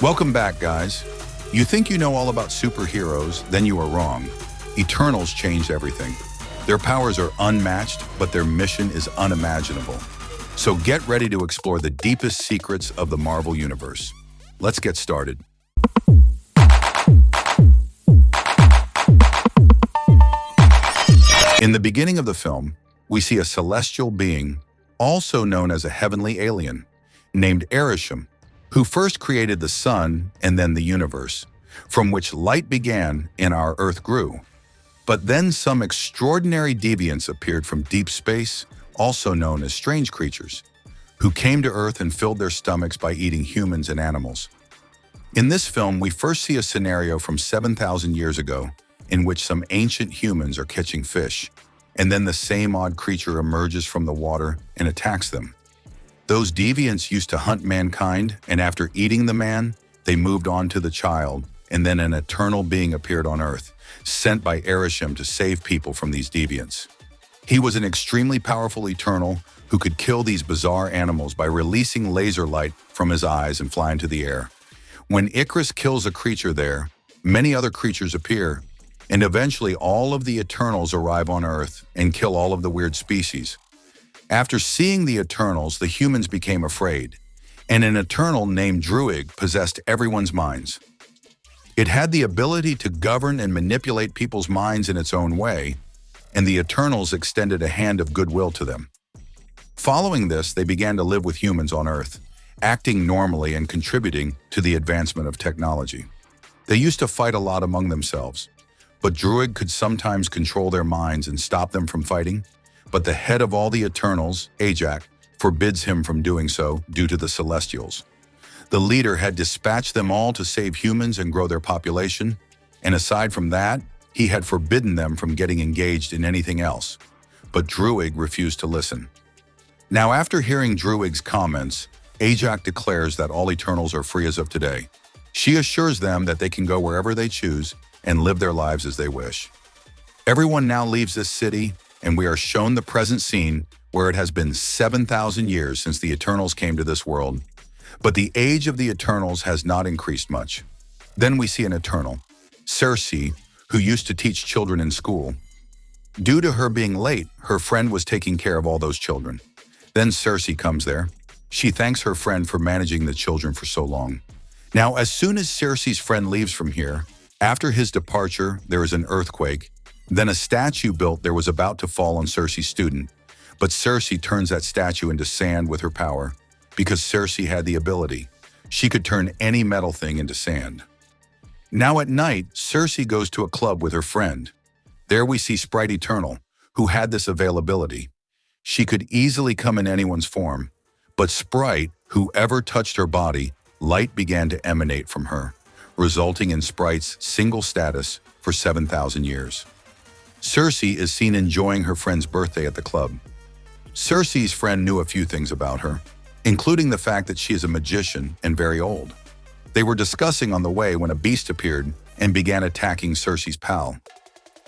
Welcome back, guys. You think you know all about superheroes, then you are wrong. Eternals changed everything. Their powers are unmatched, but their mission is unimaginable. So get ready to explore the deepest secrets of the Marvel Universe. Let's get started. In the beginning of the film, we see a celestial being, also known as a heavenly alien, named Arishem, who first created the sun and then the universe, from which light began and our Earth grew. But then some extraordinary deviants appeared from deep space, also known as strange creatures, who came to Earth and filled their stomachs by eating humans and animals. In this film, we first see a scenario from 7,000 years ago in which some ancient humans are catching fish, and then the same odd creature emerges from the water and attacks them. Those deviants used to hunt mankind, and after eating the man, they moved on to the child, and then an eternal being appeared on Earth, sent by Arishem to save people from these deviants. He was an extremely powerful Eternal who could kill these bizarre animals by releasing laser light from his eyes and fly into the air. When Icarus kills a creature there, many other creatures appear, and eventually all of the Eternals arrive on Earth and kill all of the weird species. After seeing the Eternals, the humans became afraid, and an Eternal named Druig possessed everyone's minds. It had the ability to govern and manipulate people's minds in its own way, and the Eternals extended a hand of goodwill to them. Following this, they began to live with humans on Earth, acting normally and contributing to the advancement of technology. They used to fight a lot among themselves, but Druig could sometimes control their minds and stop them from fighting, but the head of all the Eternals, Ajak, forbids him from doing so due to the Celestials. The leader had dispatched them all to save humans and grow their population, and aside from that, he had forbidden them from getting engaged in anything else. But Druig refused to listen. Now, after hearing Druig's comments, Ajak declares that all Eternals are free as of today. She assures them that they can go wherever they choose and live their lives as they wish. Everyone now leaves this city, and we are shown the present scene where it has been 7,000 years since the Eternals came to this world, but the age of the Eternals has not increased much. Then we see an Eternal, Circe, who used to teach children in school. Due to her being late, her friend was taking care of all those children. Then Circe comes there. She thanks her friend for managing the children for so long. Now, as soon as Circe's friend leaves from here, after his departure, there is an earthquake. Then a statue built there was about to fall on Circe's student, but Circe turns that statue into sand with her power, because Circe had the ability. She could turn any metal thing into sand. Now at night, Circe goes to a club with her friend. There we see Sprite Eternal, who had this availability. She could easily come in anyone's form, but Sprite, whoever touched her body, light began to emanate from her, resulting in Sprite's single status for 7,000 years. Circe is seen enjoying her friend's birthday at the club. Circe's friend knew a few things about her, including the fact that she is a magician and very old. They were discussing on the way when a beast appeared and began attacking Circe's pal.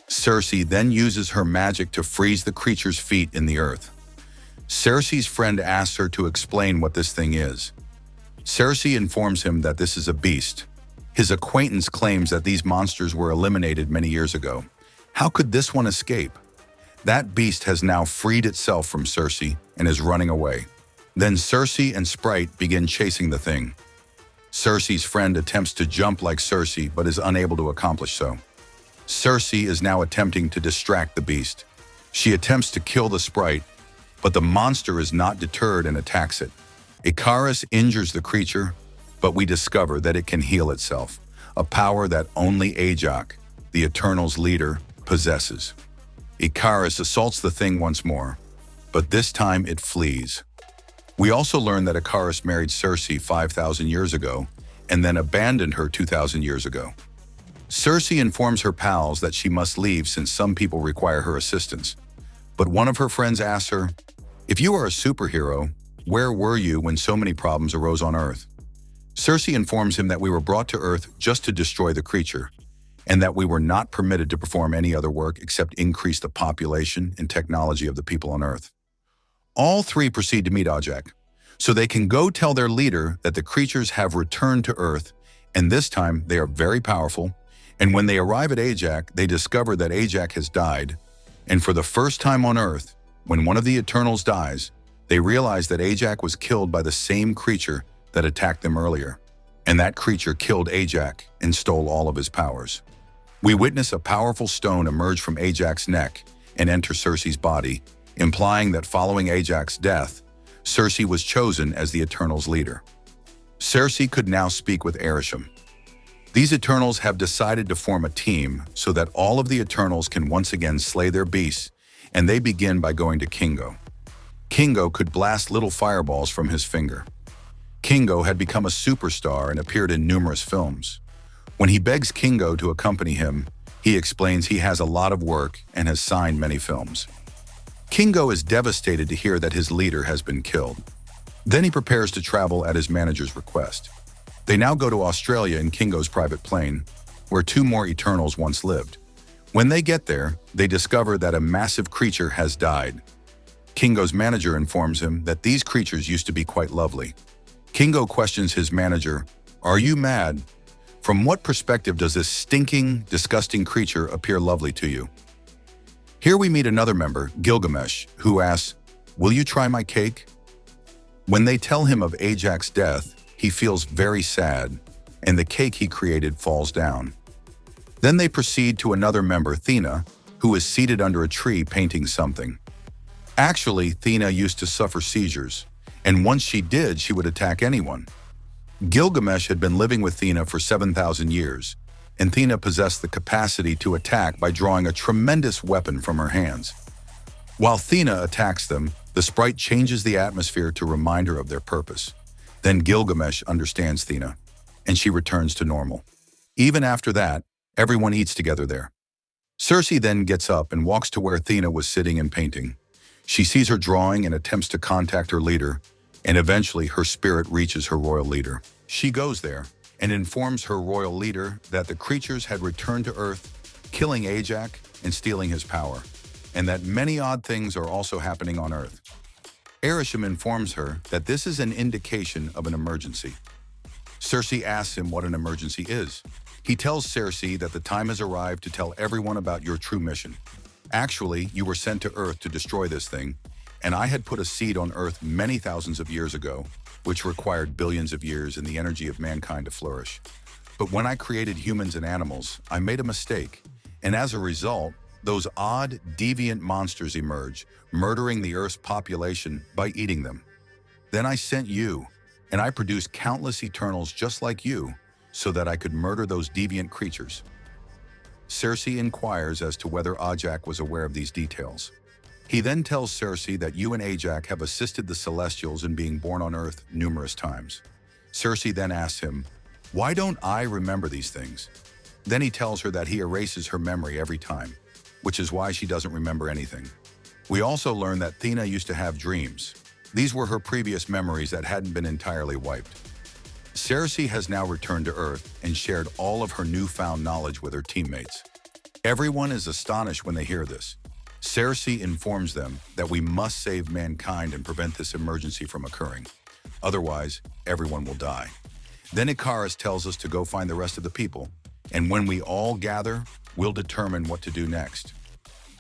Circe then uses her magic to freeze the creature's feet in the earth. Circe's friend asks her to explain what this thing is. Circe informs him that this is a beast. His acquaintance claims that these monsters were eliminated many years ago. How could this one escape? That beast has now freed itself from Circe and is running away. Then Circe and Sprite begin chasing the thing. Circe's friend attempts to jump like Circe but is unable to accomplish so. Circe is now attempting to distract the beast. She attempts to kill the Sprite, but the monster is not deterred and attacks it. Icarus injures the creature, but we discover that it can heal itself, a power that only Ajak, the Eternals' leader, possesses. Icarus assaults the thing once more, but this time it flees. We also learn that Icarus married Circe 5,000 years ago and then abandoned her 2,000 years ago. Circe informs her pals that she must leave since some people require her assistance. But one of her friends asks her, "If you are a superhero, where were you when so many problems arose on Earth?" Circe informs him that we were brought to Earth just to destroy the creature, and that we were not permitted to perform any other work except increase the population and technology of the people on Earth. All three proceed to meet Ajak, so they can go tell their leader that the creatures have returned to Earth, and this time they are very powerful. And when they arrive at Ajax, they discover that Ajax has died. And for the first time on Earth, when one of the Eternals dies, they realize that Ajax was killed by the same creature that attacked them earlier. And that creature killed Ajax and stole all of his powers. We witness a powerful stone emerge from Ajax's neck and enter Cersei's body, implying that following Ajax's death, Cersei was chosen as the Eternals' leader. Cersei could now speak with arishem. These Eternals have decided to form a team so that all of the Eternals can once again slay their beasts, and they begin by going to Kingo. Kingo could blast little fireballs from his finger. Kingo had become a superstar and appeared in numerous films. When he begs Kingo to accompany him, he explains he has a lot of work and has signed many films. Kingo is devastated to hear that his leader has been killed. Then he prepares to travel at his manager's request. They now go to Australia in Kingo's private plane, where 2 more Eternals once lived. When they get there, they discover that a massive creature has died. Kingo's manager informs him that these creatures used to be quite lovely. Kingo questions his manager, "Are you mad? From what perspective does this stinking, disgusting creature appear lovely to you?" Here we meet another member, Gilgamesh, who asks, "Will you try my cake?" When they tell him of Ajax's death, he feels very sad, and the cake he created falls down. Then they proceed to another member, Thena, who is seated under a tree painting something. Actually, Thena used to suffer seizures, and once she did, she would attack anyone. Gilgamesh had been living with Thena for 7,000 years, and Thena possessed the capacity to attack by drawing a tremendous weapon from her hands. While Thena attacks them, the sprite changes the atmosphere to remind her of their purpose. Then Gilgamesh understands Thena, and she returns to normal. Even after that, everyone eats together there. Cersei then gets up and walks to where Thena was sitting and painting. She sees her drawing and attempts to contact her leader, and eventually her spirit reaches her royal leader. She goes there and informs her royal leader that the creatures had returned to Earth, killing Ajax and stealing his power, and that many odd things are also happening on Earth. Arishem informs her that this is an indication of an emergency. Cersei asks him what an emergency is. He tells Cersei that the time has arrived to tell everyone about your true mission. Actually, you were sent to Earth to destroy this thing, and I had put a seed on Earth many thousands of years ago, which required billions of years and the energy of mankind to flourish. But when I created humans and animals, I made a mistake, and as a result, those odd, deviant monsters emerge, murdering the Earth's population by eating them. Then I sent you, and I produced countless Eternals just like you, so that I could murder those deviant creatures. Cersei inquires as to whether Ajax was aware of these details. He then tells Cersei that you and Ajax have assisted the Celestials in being born on Earth numerous times. Cersei then asks him, "Why don't I remember these things?" Then he tells her that he erases her memory every time, which is why she doesn't remember anything. We also learn that Thena used to have dreams. These were her previous memories that hadn't been entirely wiped. Cersei has now returned to Earth and shared all of her newfound knowledge with her teammates. Everyone is astonished when they hear this. Cersei informs them that we must save mankind and prevent this emergency from occurring. Otherwise, everyone will die. Then Ikaris tells us to go find the rest of the people, and when we all gather, we'll determine what to do next.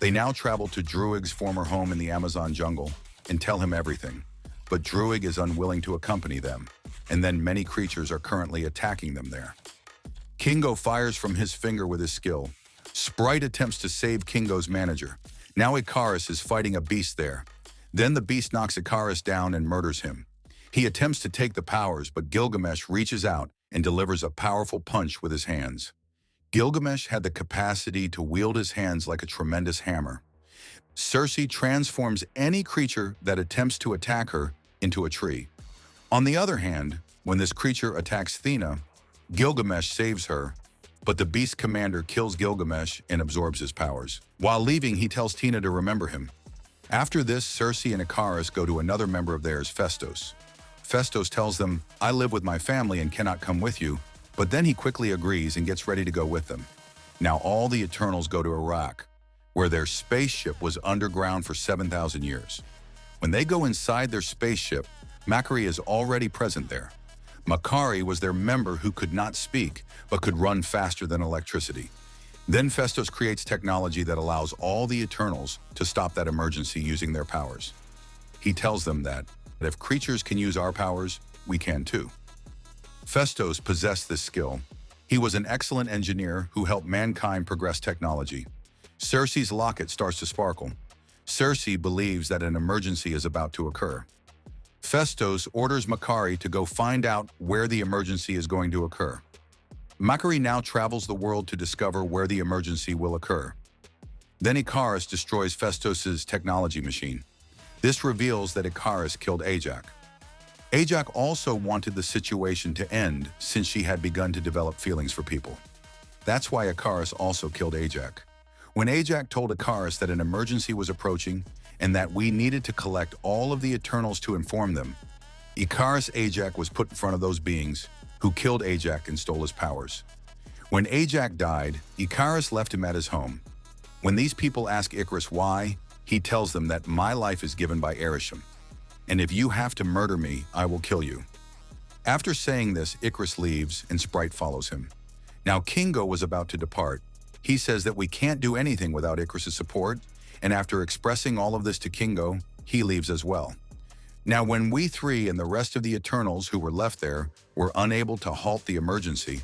They now travel to Druig's former home in the Amazon jungle and tell him everything, but Druig is unwilling to accompany them, and then many creatures are currently attacking them there. Kingo fires from his finger with his skill. Sprite attempts to save Kingo's manager. Now Ikaris is fighting a beast there. Then the beast knocks Ikaris down and murders him. He attempts to take the powers, but Gilgamesh reaches out and delivers a powerful punch with his hands. Gilgamesh had the capacity to wield his hands like a tremendous hammer. Cersei transforms any creature that attempts to attack her into a tree. On the other hand, when this creature attacks Thena, Gilgamesh saves her, but the beast commander kills Gilgamesh and absorbs his powers. While leaving, he tells Thena to remember him. After this, Cersei and Ikaris go to another member of theirs, Phastos. Phastos tells them, "I live with my family and cannot come with you," but then he quickly agrees and gets ready to go with them. Now all the Eternals go to Iraq, where their spaceship was underground for 7,000 years. When they go inside their spaceship, Makkari is already present there. Makkari was their member who could not speak, but could run faster than electricity. Then Festos creates technology that allows all the Eternals to stop that emergency using their powers. He tells them that if creatures can use our powers, we can too. Festos possessed this skill. He was an excellent engineer who helped mankind progress technology. Cersei's locket starts to sparkle. Cersei believes that an emergency is about to occur. Festos orders Makkari to go find out where the emergency is going to occur. Makkari now travels the world to discover where the emergency will occur. Then Ikaris destroys Festos' technology machine. This reveals that Ikaris killed Ajax. Ajax also wanted the situation to end since she had begun to develop feelings for people. That's why Ikaris also killed Ajax. When Ajax told Ikaris that an emergency was approaching and that we needed to collect all of the Eternals to inform them, Ikaris Ajax was put in front of those beings who killed Ajax and stole his powers. When Ajax died, Ikaris left him at his home. When these people ask Ikaris why, he tells them that my life is given by arishem, and if you have to murder me, I will kill you. After saying this, Ikaris leaves and Sprite follows him. Now Kingo was about to depart. He says that we can't do anything without Ikaris' support, and after expressing all of this to Kingo, he leaves as well. Now when we three and the rest of the Eternals who were left there were unable to halt the emergency,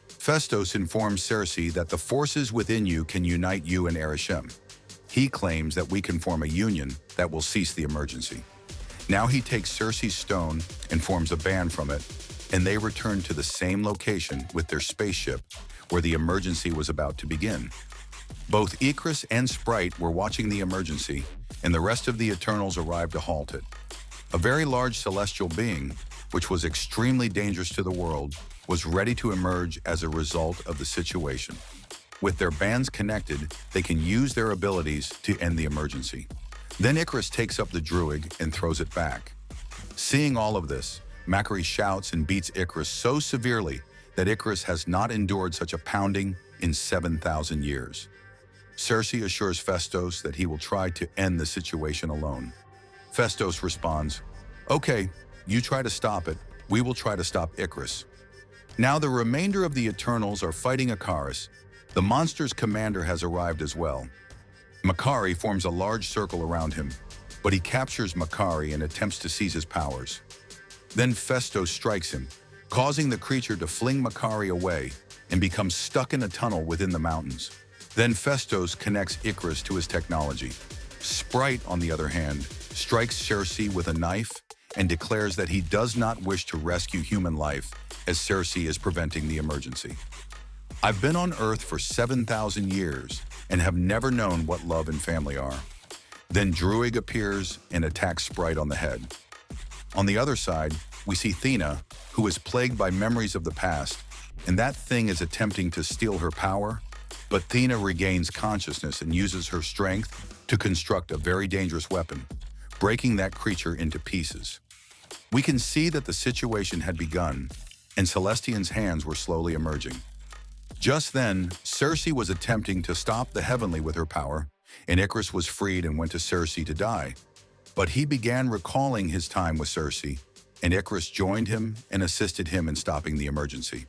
Festos informs Cersei that the forces within you can unite you and Arishem. He claims that we can form a union that will cease the emergency. Now he takes Cersei's stone and forms a band from it, and they return to the same location with their spaceship where the emergency was about to begin. Both Ikaris and Sprite were watching the emergency, and the rest of the Eternals arrived to halt it. A very large celestial being, which was extremely dangerous to the world, was ready to emerge as a result of the situation. With their bands connected, they can use their abilities to end the emergency. Then Ikaris takes up the druid and throws it back. Seeing all of this, Makkari shouts and beats Ikaris so severely that Ikaris has not endured such a pounding in 7,000 years. Cersei assures Festos that he will try to end the situation alone. Festos responds, "Okay, you try to stop it. We will try to stop Ikaris." Now the remainder of the Eternals are fighting Ikaris. The monster's commander has arrived as well. Makkari forms a large circle around him, but he captures Makkari and attempts to seize his powers. Then Festos strikes him, causing the creature to fling Makkari away and become stuck in a tunnel within the mountains. Then Festos connects Ikaris to his technology. Sprite, on the other hand, strikes Cersei with a knife and declares that he does not wish to rescue human life as Cersei is preventing the emergency. "I've been on Earth for 7,000 years and have never known what love and family are." Then Druig appears and attacks Sprite on the head. On the other side, we see Thena, who is plagued by memories of the past, and that thing is attempting to steal her power, but Thena regains consciousness and uses her strength to construct a very dangerous weapon, breaking that creature into pieces. We can see that the situation had begun, and Celestian's hands were slowly emerging. Just then, Cersei was attempting to stop the Heavenly with her power, and Ikaris was freed and went to Cersei to die. But he began recalling his time with Cersei, and Ikaris joined him and assisted him in stopping the emergency.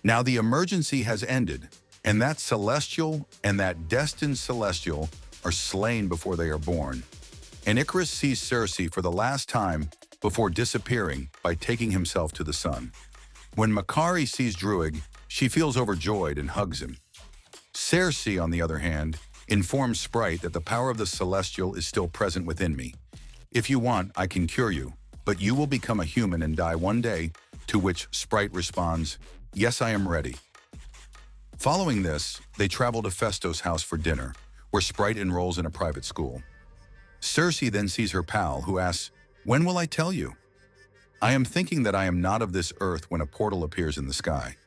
Now the emergency has ended, and that Celestial and that destined Celestial are slain before they are born. And Ikaris sees Cersei for the last time before disappearing by taking himself to the sun. When Makkari sees Druig, she feels overjoyed and hugs him. Cersei, on the other hand, informs Sprite that the power of the Celestial is still present within me. "If you want, I can cure you, but you will become a human and die one day," to which Sprite responds, "Yes, I am ready." Following this, they travel to Festos' house for dinner, where Sprite enrolls in a private school. Cersei then sees her pal, who asks, "When will I tell you?" "I am thinking that I am not of this earth when a portal appears in the sky."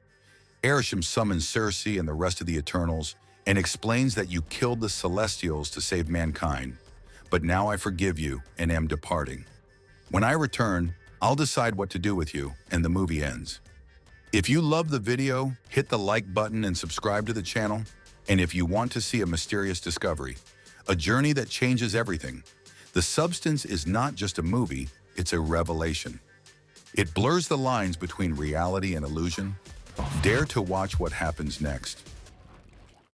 Arishem summons Cersei and the rest of the Eternals and explains that you killed the Celestials to save mankind, but now I forgive you and am departing. When I return, I'll decide what to do with you, and the movie ends. If you love the video, hit the like button and subscribe to the channel. And if you want to see a mysterious discovery, a journey that changes everything, The Substance is not just a movie, it's a revelation. It blurs the lines between reality and illusion. Dare to watch what happens next.